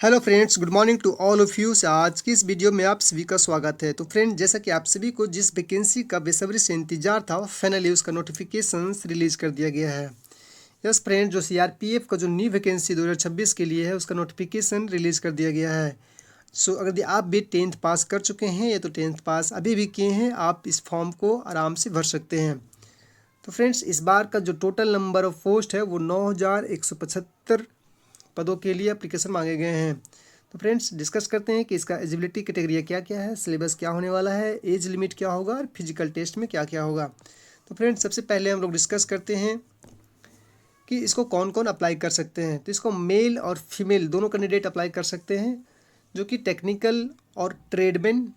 Hello friends, good morning to all of you. आज की इस वीडियो में आप सभी का स्वागत है। तो फ्रेंड, जैसा कि आप सभी को जिस वैकेंसी का बेसब्री से इंतजार था, फाइनली उसका नोटिफिकेशन रिलीज कर दिया गया है। यस फ्रेंड, जो सीआरपीएफ का जो न्यू वैकेंसी 2026 के लिए है, उसका नोटिफिकेशन रिलीज कर दिया गया है। सो अगर आप भी 10th पास कर चुके हैं या तो 10th पास अभी भी किए हैं, आप इस फॉर्म को आराम से भर सकते हैं। तो फ्रेंड्स, इस बार का जो टोटल नंबर ऑफ पोस्ट है वो 9175 पदों के लिए एप्लीकेशन मांगे गए हैं। तो फ्रेंड्स, डिस्कस करते हैं कि इसका एलिजिबिलिटी क्राइटेरिया क्या क्या है, सिलेबस क्या होने वाला है, एज लिमिट क्या होगा और फिजिकल टेस्ट में क्या क्या होगा। तो फ्रेंड्स, सबसे पहले हम लोग डिस्कस करते हैं कि इसको कौन कौन अप्लाई कर सकते हैं। तो इसको मेल और फीमेल दोनों कैंडिडेट अप्लाई कर सकते हैं, जो कि टेक्निकल और ट्रेडमैन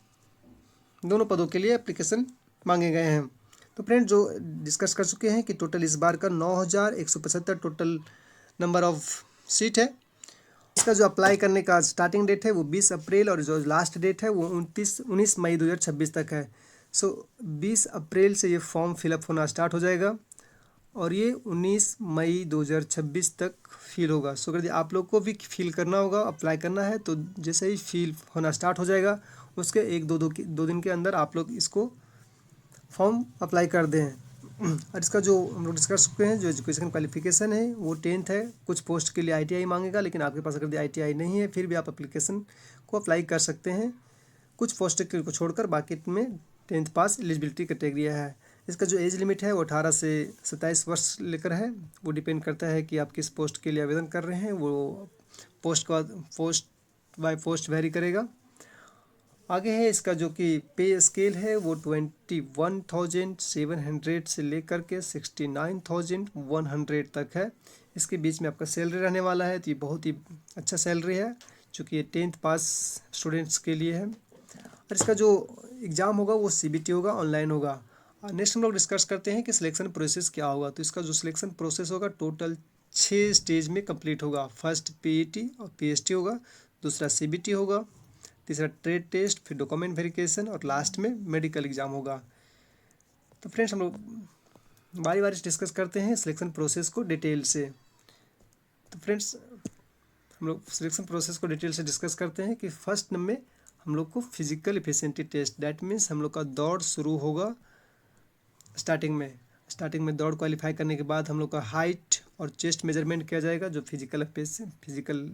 दोनों पदों के लिए एप्लीकेशन मांगे गए हैं। तो फ्रेंड्स, जो डिस्कस कर चुके हैं कि टोटल इस बार का 9175 टोटल नंबर ऑफ सीट है। इसका जो अप्लाई करने का स्टार्टिंग डेट है वो 20 अप्रैल और जो लास्ट डेट है वो 19 मई 2026 तक है। सो 20 अप्रैल से ये फॉर्म फिलअप होना स्टार्ट हो जाएगा और ये 19 मई 2026 तक फिल होगा। सो अगर आप लोग को भी फिल करना होगा, अप्लाई करना है, तो जैसे ही फिल होना स्टार्ट हो जाएगा उसके एक दो दिन के अंदर आप लोग इसको फॉर्म अप्लाई कर दें। और इसका जो हम लोग डिस्कस कर चुके हैं, जो एजुकेशन क्वालिफिकेशन है वो 10th है। कुछ पोस्ट के लिए आईटीआई मांगेगा, लेकिन आपके पास अगर आईटीआई नहीं है फिर भी आप एप्लीकेशन को अप्लाई कर सकते हैं। कुछ पोस्ट के को छोड़कर बाकी में 10th पास एलिजिबिलिटी क्राइटेरिया है। इसका जो एज लिमिट है वो 18 से 27 वर्ष लेकर है। वो डिपेंड करता है कि आप किस पोस्ट के लिए आवेदन कर रहे हैं, वो पोस्ट बाय पोस्ट वेरी करेगा। आगे है इसका जो कि पे स्केल है वो 21,700 से लेकर के 69,100 तक है। इसके बीच में आपका सैलरी रहने वाला है। तो ये बहुत ही अच्छा सैलरी है, चूँकि ये 10th पास स्टूडेंट्स के लिए है। और इसका जो एग्ज़ाम होगा वो सीबीटी होगा, ऑनलाइन होगा। नेक्स्ट हम लोग डिस्कस करते हैं कि सिलेक्शन प्रोसेस क्या होगा। तो इसका जो सिलेक्शन प्रोसेस होगा टोटल 6 स्टेज में कंप्लीट होगा। फर्स्ट पीईटी और पीएसटी होगा, दूसरा सीबीटी होगा, तीसरा ट्रेड टेस्ट, फिर डॉक्यूमेंट वेरिफिकेशन और लास्ट में मेडिकल एग्जाम होगा। तो फ्रेंड्स, हम लोग बारी बारी डिस्कस करते हैं सिलेक्शन प्रोसेस को डिटेल से। तो फ्रेंड्स, हम लोग सिलेक्शन प्रोसेस को डिटेल से डिस्कस करते हैं कि फर्स्ट नंबर में हम लोग को physical efficiency test, that means हम लोग का दौड़ शुरू होगा। स्टार्टिंग में दौड़ क्वालिफाई करने के बाद हम लोग का हाइट और चेस्ट मेजरमेंट किया जाएगा, जो फिजिकल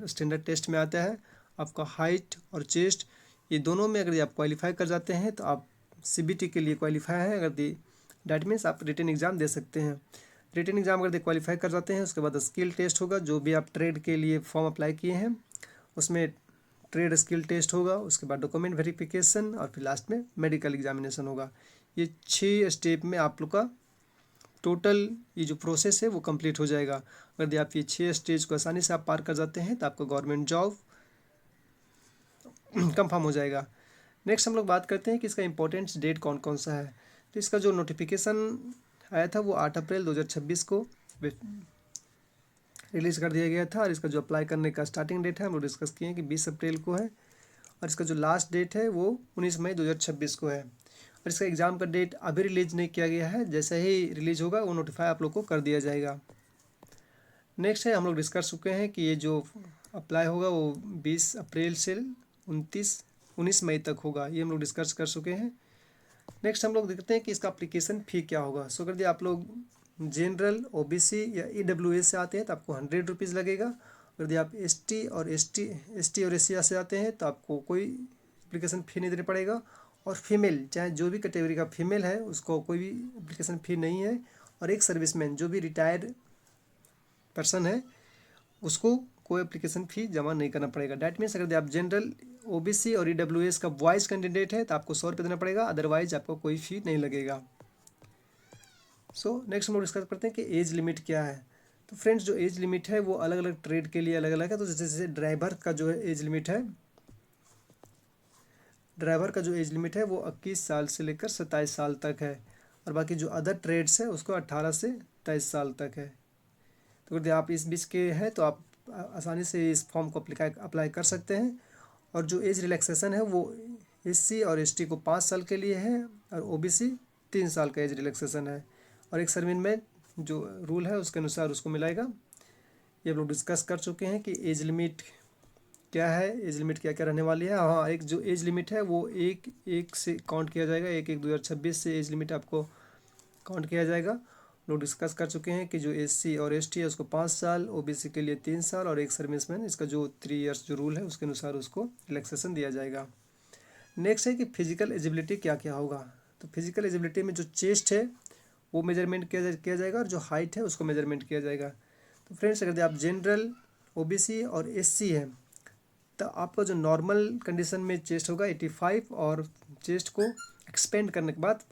स्टैंडर्ड टेस्ट में आता है। आपका हाइट और चेस्ट ये दोनों में अगर आप क्वालिफाई कर जाते हैं तो आप सीबीटी के लिए क्वालिफाई हैं। अगर डैट मीन्स आप रिटन एग्ज़ाम दे सकते हैं। रिटन एग्ज़ाम अगर क्वालिफाई कर जाते हैं, उसके बाद स्किल टेस्ट होगा। जो भी आप ट्रेड के लिए फॉर्म अप्लाई किए हैं उसमें ट्रेड स्किल टेस्ट होगा। उसके बाद डॉक्यूमेंट वेरिफिकेशन और फिर लास्ट में मेडिकल एग्जामिनेशन होगा। ये 6 स्टेप में आप लोग का टोटल ये जो प्रोसेस है वो कंप्लीट हो जाएगा। अगर आप ये 6 स्टेज को आसानी से आप पार कर जाते हैं तो आपका गवर्नमेंट जॉब कंफर्म हो जाएगा। नेक्स्ट हम लोग बात करते हैं कि इसका इम्पोर्टेंट डेट कौन कौन सा है। तो इसका जो नोटिफिकेशन आया था वो 8 अप्रैल 2026 को रिलीज़ कर दिया गया था। और इसका जो अप्लाई करने का स्टार्टिंग डेट है हम लोग डिस्कस किए हैं कि 20 अप्रैल को है। और इसका जो लास्ट डेट है वो 19 मई 2026 को है। और इसका एग्ज़ाम का डेट अभी रिलीज नहीं किया गया है, जैसे ही रिलीज होगा वो नोटिफाई आप लोग को कर दिया जाएगा। नेक्स्ट है, हम लोग डिस्कस चुके हैं कि ये जो अप्लाई होगा वो 20 अप्रैल से 19 मई तक होगा। ये हम लोग डिस्कस कर चुके हैं। नेक्स्ट हम लोग देखते हैं कि इसका एप्लीकेशन फ़ी क्या होगा। सो अगर आप लोग जनरल, ओबीसी या ईडब्ल्यूएस से आते हैं तो आपको 100 रुपीज़ लगेगा। अगर आप एसटी और एससी से आते हैं तो आपको कोई एप्लीकेशन फ़ी नहीं देना पड़ेगा। और फीमेल, चाहे जो भी कैटेगरी का फीमेल है, उसको कोई भी एप्लीकेशन फ़ी नहीं है। और एक सर्विसमैन जो भी रिटायर्ड पर्सन है उसको कोई एप्लीकेशन फ़ी जमा नहीं करना पड़ेगा। डैट मीन्स अगर आप जनरल, ओबीसी और ईडब्ल्यूएस का वॉइस कैंडिडेट है तो आपको 100 रुपये देना पड़ेगा, अदरवाइज आपको कोई फ़ी नहीं लगेगा। सो नेक्स्ट हम लोग डिस्कस करते हैं कि एज लिमिट क्या है। तो फ्रेंड्स, जो एज लिमिट है वो अलग अलग ट्रेड के लिए अलग अलग है। तो जैसे ड्राइवर का जो एज लिमिट है, वो 21 साल से लेकर 27 साल तक है। और बाकी जो अदर ट्रेड्स है उसको 18 से 23 साल तक है। तो यदि आप इस बीच के हैं तो आप आसानी से इस फॉर्म को अप्लाई कर सकते हैं। और जो एज रिलैक्सेशन है वो एससी और एसटी को 5 साल के लिए है और ओबीसी 3 साल का एज रिलैक्सेशन है। और एक सर्विस में जो रूल है उसके अनुसार उसको मिलाएगा। ये हम लोग डिस्कस कर चुके हैं कि एज लिमिट क्या है, एज लिमिट क्या क्या रहने वाली है। हाँ, एक जो एज लिमिट है वो एक से काउंट किया जाएगा, 1/1/2026 से एज लिमिट आपको काउंट किया जाएगा। लोग डिस्कस कर चुके हैं कि जो एससी और एसटी है उसको 5 साल, ओबीसी के लिए 3 साल और एक सर्विसमैन, इसका जो 3 इयर्स जो रूल है उसके अनुसार उसको रिलैक्सेशन दिया जाएगा। नेक्स्ट है कि फिजिकल एजिबिलिटी क्या क्या होगा। तो फिजिकल एजिबिलिटी में जो चेस्ट है वो मेजरमेंट किया जाएगा और जो हाइट है उसको मेजरमेंट किया जाएगा। तो फ्रेंड्स, अगर आप जनरल, ओबीसी और एससी है तो आपका जो नॉर्मल कंडीशन में चेस्ट होगा 85 और चेस्ट को एक्सपेंड करने के बाद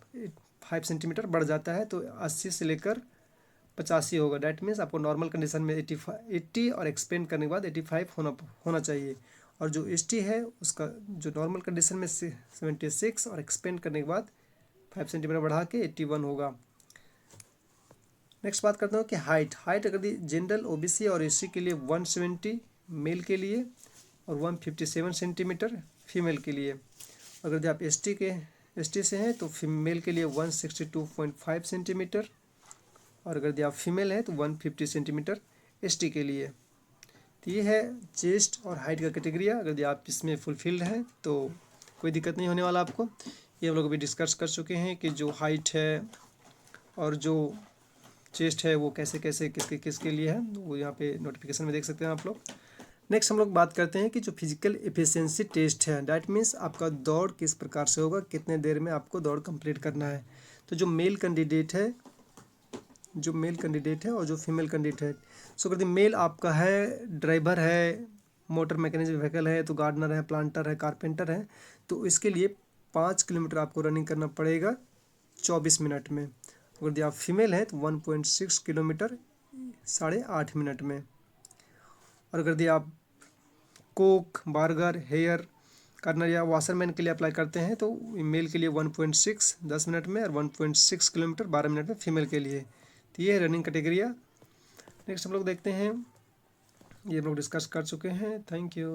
5 सेंटीमीटर बढ़ जाता है, तो 80 से लेकर 85 होगा। डैट मीन्स आपको नॉर्मल कंडीशन में 80 और एक्सपेंड करने के बाद 85 होना चाहिए। और जो एसटी है उसका जो नॉर्मल कंडीशन में 76 और एक्सपेंड करने के बाद 5 सेंटीमीटर बढ़ा के 81 होगा। नेक्स्ट बात करता हूँ कि हाइट अगर दी जनरल, ओबीसी और एससी के लिए 170 मेल के लिए और 157 सेंटीमीटर फीमेल के लिए। अगर यदि आप एसटी से हैं तो फीमेल के लिए 162.5 सेंटीमीटर और अगर यदि आप फीमेल हैं तो 150 सेंटीमीटर एसटी के लिए। तो ये है चेस्ट और हाइट का कैटेगरिया। अगर यदि आप इसमें फुलफिल्ड हैं तो कोई दिक्कत नहीं होने वाला आपको। ये हम लोग अभी डिस्कस कर चुके हैं कि जो हाइट है और जो चेस्ट है वो कैसे कैसे किसके लिए है, वो यहाँ पे नोटिफिकेशन में देख सकते हैं आप लोग। नेक्स्ट हम लोग बात करते हैं कि जो फिजिकल एफिशिएंसी टेस्ट है, डैट मीन्स आपका दौड़ किस प्रकार से होगा, कितने देर में आपको दौड़ कंप्लीट करना है। तो जो मेल कैंडिडेट है और जो फीमेल कैंडिडेट है, सो अगर मेल आपका है, ड्राइवर है, मोटर मैकेनिज्म व्हीकल है, तो गार्डनर है, प्लांटर है, कारपेंटर है, तो इसके लिए 5 किलोमीटर आपको रनिंग करना पड़ेगा 24 मिनट में। अगर यदि आप फीमेल हैं तो 1.6 किलोमीटर 8.5 मिनट में। और अगर यदि आप कोक, बर्गर, हेयर कर्नर या वाशरमैन के लिए अप्लाई करते हैं तो मेल के लिए 1.6 10 मिनट में और 1.6 किलोमीटर 12 मिनट में फीमेल के लिए। तो ये है रनिंग कैटेगरिया। नेक्स्ट हम लोग देखते हैं, ये हम लोग डिस्कस कर चुके हैं। Thank you.